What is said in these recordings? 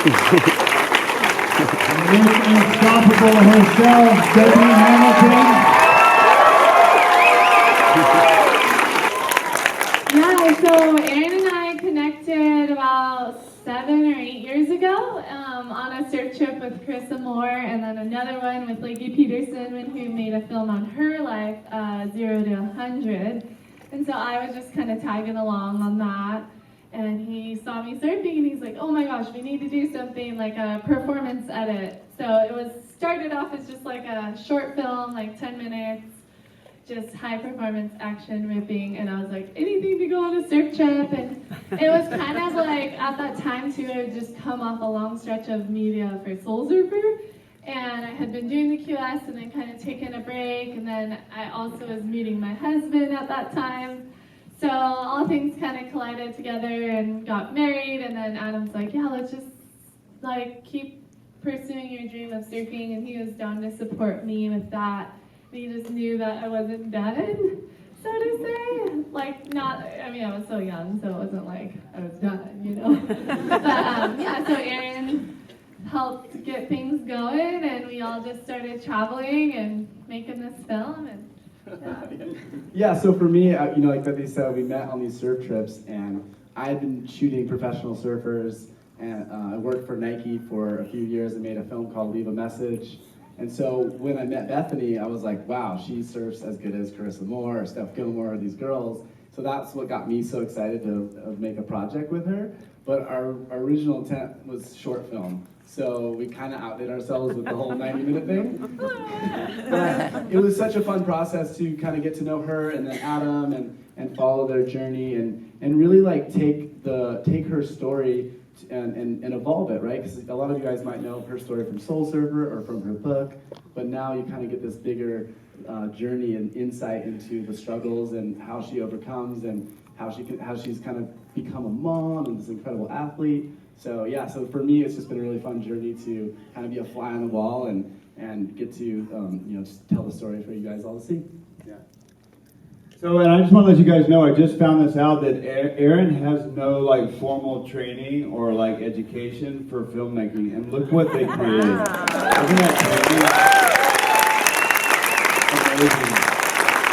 Miss Unstoppable herself, Bethany Hamilton. Yeah, so Aaron and I connected about 7 or 8 years ago on a surf trip with Carissa Moore, and then another one with Lakey Peterson, who made a film on her life, 0 to 100. And so I was just kind of tagging along on that. And he saw me surfing and he's like, oh my gosh, we need to do something like a performance edit. So it was started off as just like a short film, like 10 minutes, just high performance action ripping. And I was like, anything to go on a surf trip. And it was kind of like, at that time too, I had just come off a long stretch of media for Soul Surfer. And I had been doing the QS and then kind of taking a break. And then I also was meeting my husband at that time. So all things kind of collided together and got married, and then Adam's like, yeah, let's just like keep pursuing your dream of surfing, and he was down to support me with that. And he just knew that I wasn't done, so to say. Like I was so young, so it wasn't like I was done, you know. But yeah, so Aaron helped get things going, and we all just started traveling and making this film. And yeah, so for me, like Bethany said, we met on these surf trips, and I had been shooting professional surfers, and I worked for Nike for a few years and made a film called Leave a Message. And so when I met Bethany, I was like, wow, she surfs as good as Carissa Moore or Steph Gilmore or these girls. So that's what got me so excited to make a project with her. But our original intent was short film. So we kind of outdid ourselves with the whole 90-minute thing. But it was such a fun process to kind of get to know her and then Adam and follow their journey and really like take her story and evolve it, right? Because a lot of you guys might know her story from Soul Surfer or from her book, but now you kind of get this bigger journey and insight into the struggles and how she overcomes and how she's kind of become a mom and this incredible athlete. So yeah, so for me, it's just been a really fun journey to kind of be a fly on the wall and get to just tell the story for you guys all to see. Yeah. So, and I just want to let you guys know, I just found this out that Aaron has no like formal training or like education for filmmaking, and look what they created. Isn't that crazy? Amazing.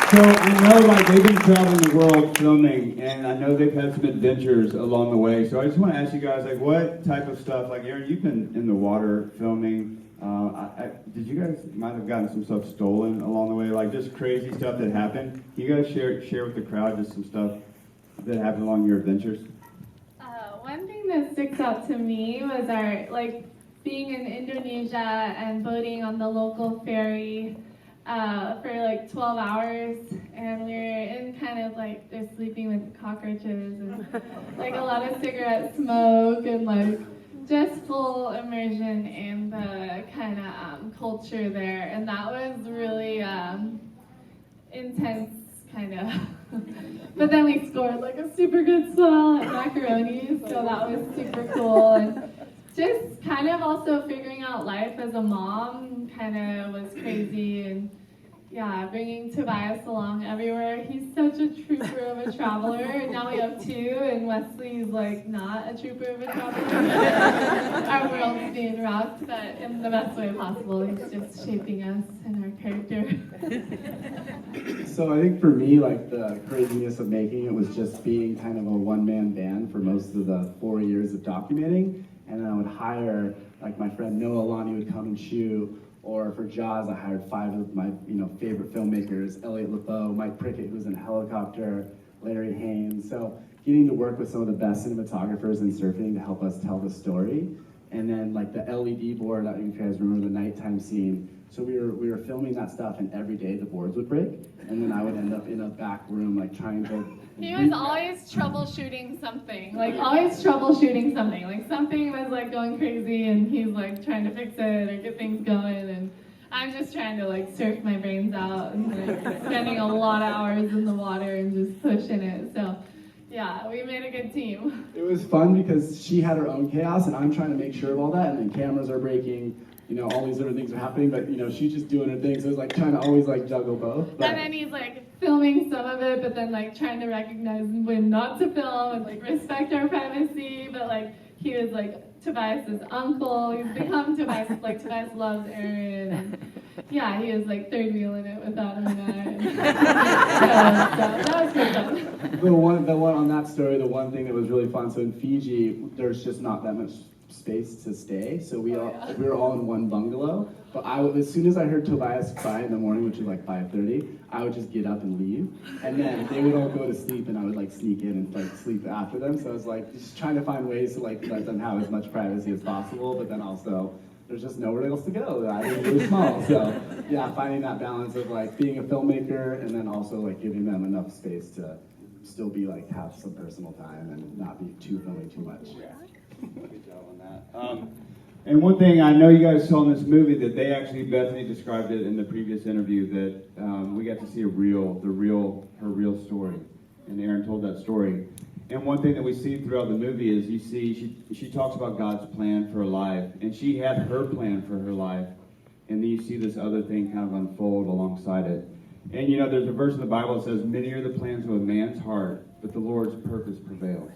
So I know like they've been traveling the world filming, and I know they've had some adventures along the way. So I just want to ask you guys, like, what type of stuff? Like Aaron, you've been in the water filming. Did you guys might have gotten some stuff stolen along the way? Like just crazy stuff that happened. Can you guys share with the crowd just some stuff that happened along your adventures? One thing that sticks out to me was our being in Indonesia and boating on the local ferry. For like 12 hours, and we were in kind of like they're sleeping with cockroaches and like a lot of cigarette smoke and like just full immersion in the kind of culture there, and that was really intense kind of. But then we scored like a super good swell at macaroni, so that was super cool. And just kind of also figuring out life as a mom kind of was crazy, and yeah, bringing Tobias along everywhere. He's such a trooper of a traveler, and now we have 2, and Wesley's like not a trooper of a traveler. Our world's being rocked, but in the best way possible. He's just shaping us and our character. So I think for me, like the craziness of making it was just being kind of a one-man band for most of the 4 years of documenting. And then I would hire, like my friend Noah Lonnie would come and shoot, or for Jaws, I hired 5 of my favorite filmmakers, Elliot LeBeau, Mike Prickett, who was in a helicopter, Larry Haynes. So getting to work with some of the best cinematographers in surfing to help us tell the story. And then like the LED board, I don't know if you guys remember the nighttime scene. So we were filming that stuff, and every day the boards would break, and then I would end up in a back room like trying to. He was always troubleshooting something. Like something was like going crazy, and he's like trying to fix it or get things going, and I'm just trying to like surf my brains out and like spending a lot of hours in the water and just pushing it. So yeah, we made a good team. It was fun because she had her own chaos, and I'm trying to make sure of all that, and then cameras are breaking. all these different things are happening, but she's just doing her thing. So it's like trying to always like juggle both. But, and then he's like filming some of it, but then like trying to recognize when not to film and like respect our privacy. But like he was like Tobias's uncle. He's become Tobias. Like Tobias loves Aaron. And, yeah, he was like third wheeling it with Adam and I. So that was pretty fun. the one on that story, the one thing that was really fun. So in Fiji, there's just not that much space to stay, so we were all in one bungalow. But as soon as I heard Tobias cry in the morning, which was like 5:30, I would just get up and leave, and then they would all go to sleep, and I would like sneak in and like sleep after them. So I was like just trying to find ways to like let them have as much privacy as possible, but then also there's just nowhere else to go. The island's really small, so yeah, finding that balance of like being a filmmaker and then also like giving them enough space to still be like have some personal time and not be filming too much. Good job on that. And one thing I know you guys saw in this movie that Bethany described it in the previous interview that we got to see her real story, and Aaron told that story. And one thing that we see throughout the movie is you see she talks about God's plan for her life, and she had her plan for her life, and then you see this other thing kind of unfold alongside it. And there's a verse in the Bible that says, "Many are the plans of a man's heart, but the Lord's purpose prevails."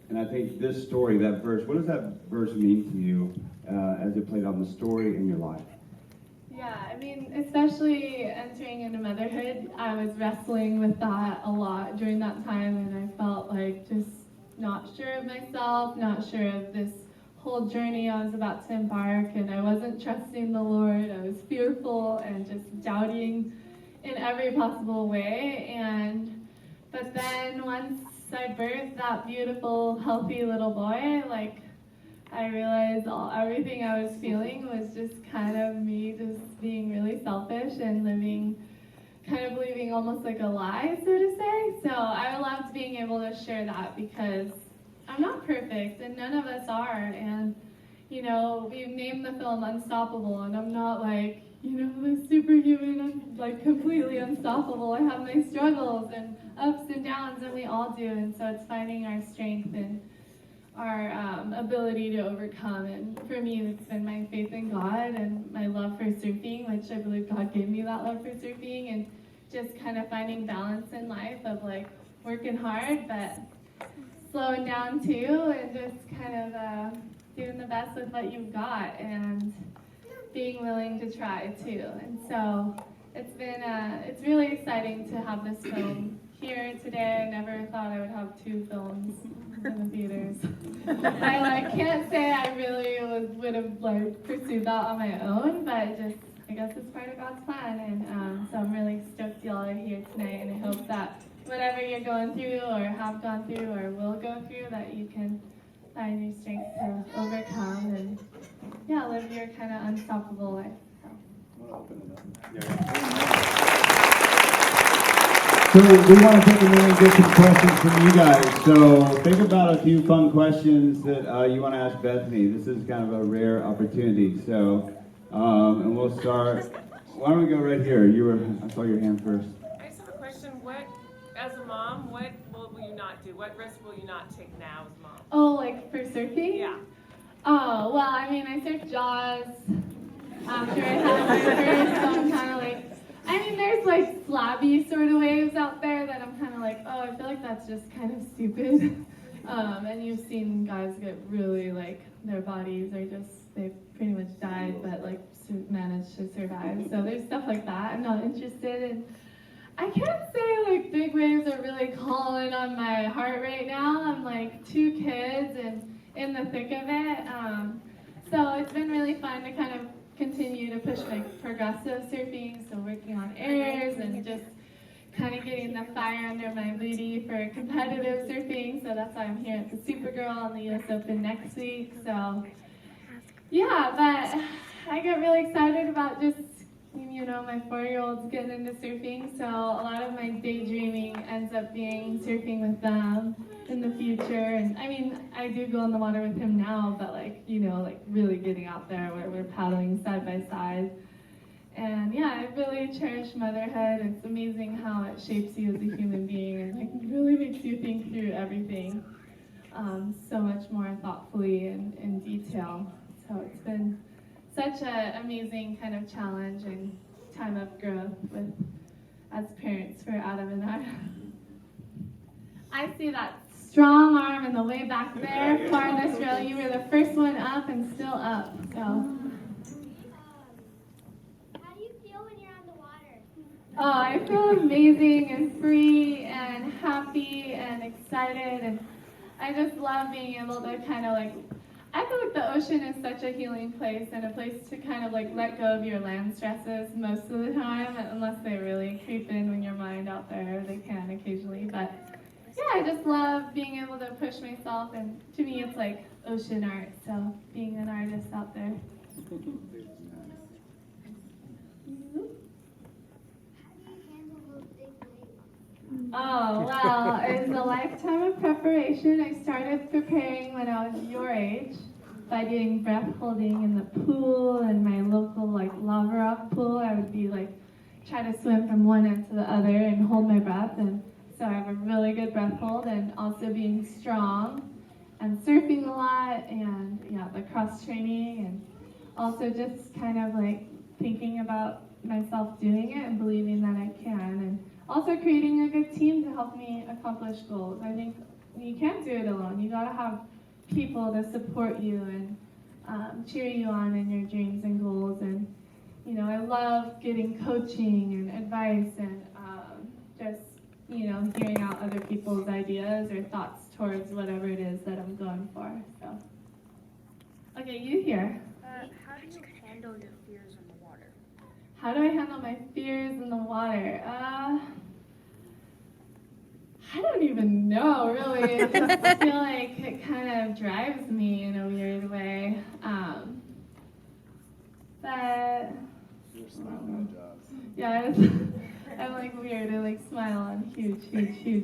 And I think this story, that verse, what does that verse mean to you as it played out in the story in your life? Yeah, I mean, especially entering into motherhood, I was wrestling with that a lot during that time, and I felt like just not sure of myself, not sure of this whole journey I was about to embark, and I wasn't trusting the Lord. I was fearful and just doubting in every possible way. But then once I birthed that beautiful, healthy little boy, like I realized everything I was feeling was just kind of me just being really selfish and kind of believing almost like a lie, so to say. So I loved being able to share that because I'm not perfect and none of us are. And, we've named the film Unstoppable, and I'm not like, the superhuman, I'm like completely unstoppable. I have my struggles and ups and downs, and we all do. And so it's finding our strength and our ability to overcome. And for me, it's been my faith in God and my love for surfing, which I believe God gave me that love for surfing, and just kind of finding balance in life of like working hard, but slowing down too, and just kind of doing the best with what you've got and being willing to try too. And so it's really exciting to have this film here today. I never thought I would have 2 films in the theaters. I can't say I really would have pursued that on my own, but I guess it's part of God's plan. And so I'm really stoked y'all are here tonight, and I hope that whatever you're going through or have gone through or will go through, that you can find your strength to overcome and live your kind of unstoppable life. So we want to take a minute and get some questions from you guys. So think about a few fun questions that you want to ask Bethany. This is kind of a rare opportunity. So, and we'll start. Why don't we go right here? I saw your hand first. I just have a question. As a mom, what will you not do? What risk will you not take now as a mom? Oh, like for surfing? Yeah. Oh, well, I mean, I surfed Jaws after I had my first, so I'm kind of like, there's like slabby sort of waves out there that I'm kind of like, oh, I feel like that's just kind of stupid. And you've seen guys get really like, their bodies are just, they've pretty much died, but like managed to survive. So there's stuff like that I'm not interested in. I can't say like big waves are really calling on my heart right now. I'm like 2 kids and in the thick of it. So it's been really fun to kind of continue to push like progressive surfing, so working on airs and just kind of getting the fire under my booty for competitive surfing. So that's why I'm here at the Supergirl on the US Open next week. So yeah, but I get really excited about just my 4-year-old's getting into surfing, so a lot of my daydreaming ends up being surfing with them in the future. And I do go in the water with him now, but like really getting out there where we're paddling side by side. And yeah, I really cherish motherhood. It's amazing how it shapes you as a human being and like really makes you think through everything so much more thoughtfully and in detail. So it's been such an amazing kind of challenge and time of growth with as parents for Adam and I. I see that strong arm in the way back there, far in this row. You were the first one up and still up. So. How do you feel when you're on the water? Oh, I feel amazing and free and happy and excited, and I just love being able to kind of like, I feel like the ocean is such a healing place and a place to kind of like let go of your land stresses most of the time, unless they really creep in when your mind out there, they can occasionally, but yeah, I just love being able to push myself, and to me it's like ocean art, so being an artist out there. How do you handle those big waves? Oh, well, it's a lifetime of preparation. I started preparing when I was your age by doing breath holding in the pool, and my local like lava rock pool. I would be like, try to swim from one end to the other and hold my breath, and so I have a really good breath hold, and also being strong and surfing a lot, and yeah, the cross training, and also just kind of like thinking about myself doing it and believing that I can, and also creating a good team to help me accomplish goals. I think you can't do it alone. You gotta have people to support you and cheer you on in your dreams and goals. And you know, I love getting coaching and advice and just hearing out other people's ideas or thoughts towards whatever it is that I'm going for. So, okay, you here. How do you handle your fears in the water? How do I handle my fears in the water? I don't even know, really. I just feel like it kind of drives me in a weird way. But You're smiling at jobs. yeah, I'm like weird. I like smile on huge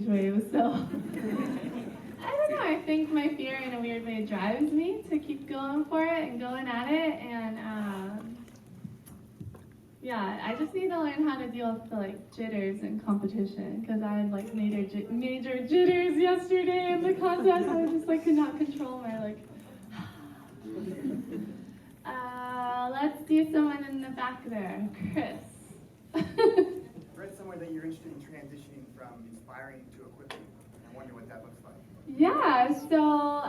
waves. So I don't know. I think my fear in a weird way drives me to keep going for it and going at it. And yeah, I just need to learn how to deal with the like jitters in competition, because I had like major jitters yesterday in the contest. I just like could not control my like. Let's do someone in the back there, Chris. I read somewhere that you're interested in transitioning from inspiring to equipping. I wonder what that looks like. Yeah, so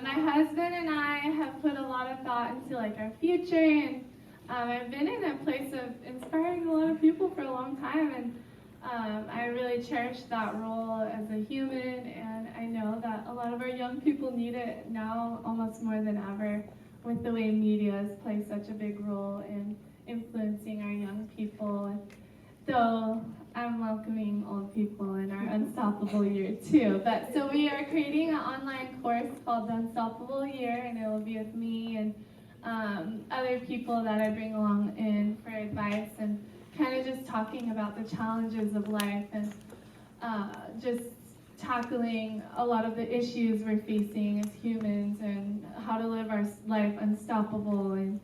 my husband and I have put a lot of thought into like our future, and I've been in a place of inspiring a lot of people for a long time, and I really cherish that role as a human, and I know that a lot of our young people need it now almost more than ever, with the way media has played such a big role in influencing our young people. So I'm welcoming old people in our Unstoppable Year too. But so we are creating an online course called The Unstoppable Year, and it will be with me and other people that I bring along in for advice, and kind of just talking about the challenges of life, and just tackling a lot of the issues we're facing as humans, and how to live our life unstoppable. And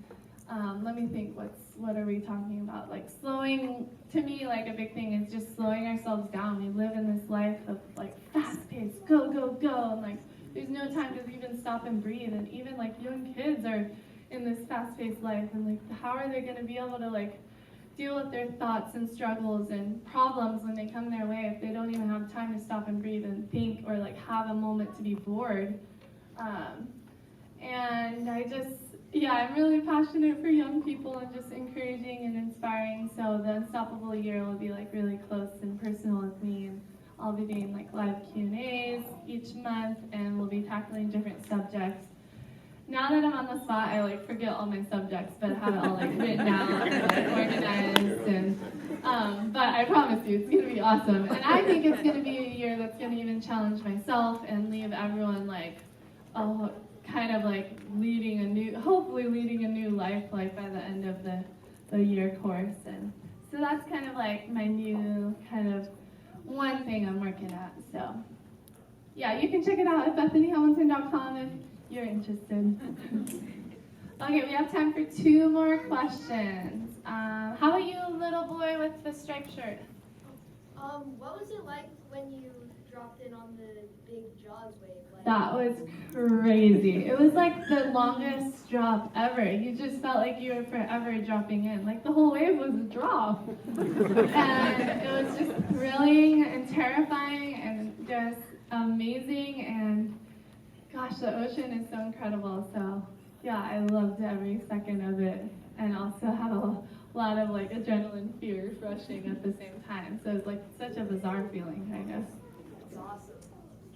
let me think, what are we talking about? Like slowing, to me, like a big thing is just slowing ourselves down. We live in this life of like fast paced, go, and like there's no time to even stop and breathe. And even like young kids are in this fast paced life, and like how are they going to be able to like deal with their thoughts and struggles and problems when they come their way if they don't even have time to stop and breathe and think, or like have a moment to be bored. And I'm really passionate for young people and just encouraging and inspiring. So the Unstoppable Year will be like really close and personal with me, and I'll be doing like live Q&As each month, and we'll be tackling different subjects. Now that I'm on the spot, I like forget all my subjects, but I have it all like written down and like organized. And but I promise you, it's gonna be awesome. And I think it's gonna be a year that's gonna even challenge myself and leave everyone like, kind of like hopefully leading a new life like by the end of the year course. And so that's kind of like my new kind of one thing I'm working at. So yeah, you can check it out at BethanyHamilton.com if you're interested. Okay, we have time for 2 more questions. How about you, little boy with the striped shirt? What was it like when you dropped in on the big Jaws wave? That was crazy. It was like the longest drop ever. You just felt like you were forever dropping in. Like the whole wave was a drop. And it was just thrilling and terrifying and just amazing. And gosh, the ocean is so incredible. So yeah, I loved every second of it. And also had a lot of like adrenaline fear rushing at the same time. So it was like such a bizarre feeling, kind of. That's awesome.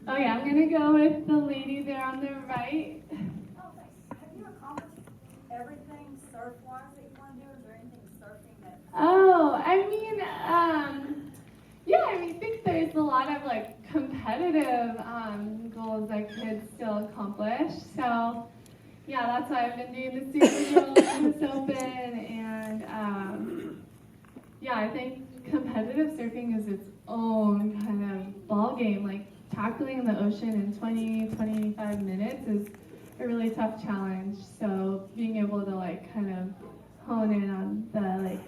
Oh yeah, I'm gonna go with the lady there on the right. Oh, thanks. Have you accomplished everything surf-wise that you want to do? Is there anything surfing that? Oh, yeah, I mean, I think there's a lot of like competitive goals I could still accomplish. So yeah, that's why I've been doing the Super Bowl and this Open, and yeah, I think competitive surfing is its own kind of ball game. Like tackling in the ocean in 20-25 minutes is a really tough challenge. So being able to like kind of hone in on the like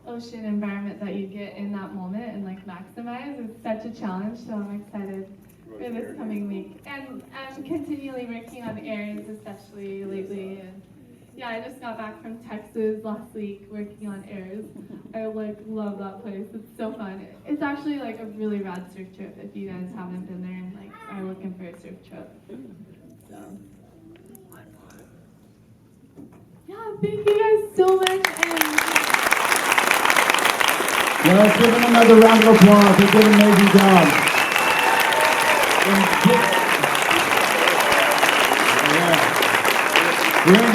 ocean environment that you get in that moment and like maximize is such a challenge. So I'm excited for this coming week. And I'm continually working on airs, especially lately. And yeah, I just got back from Texas last week working on airs. I like love that place. It's so fun. It's actually like a really rad surf trip if you guys haven't been there and like are looking for a surf trip. So yeah, thank you guys so much. Well, let's give them another round of applause. They did an amazing job. Yeah. We're gonna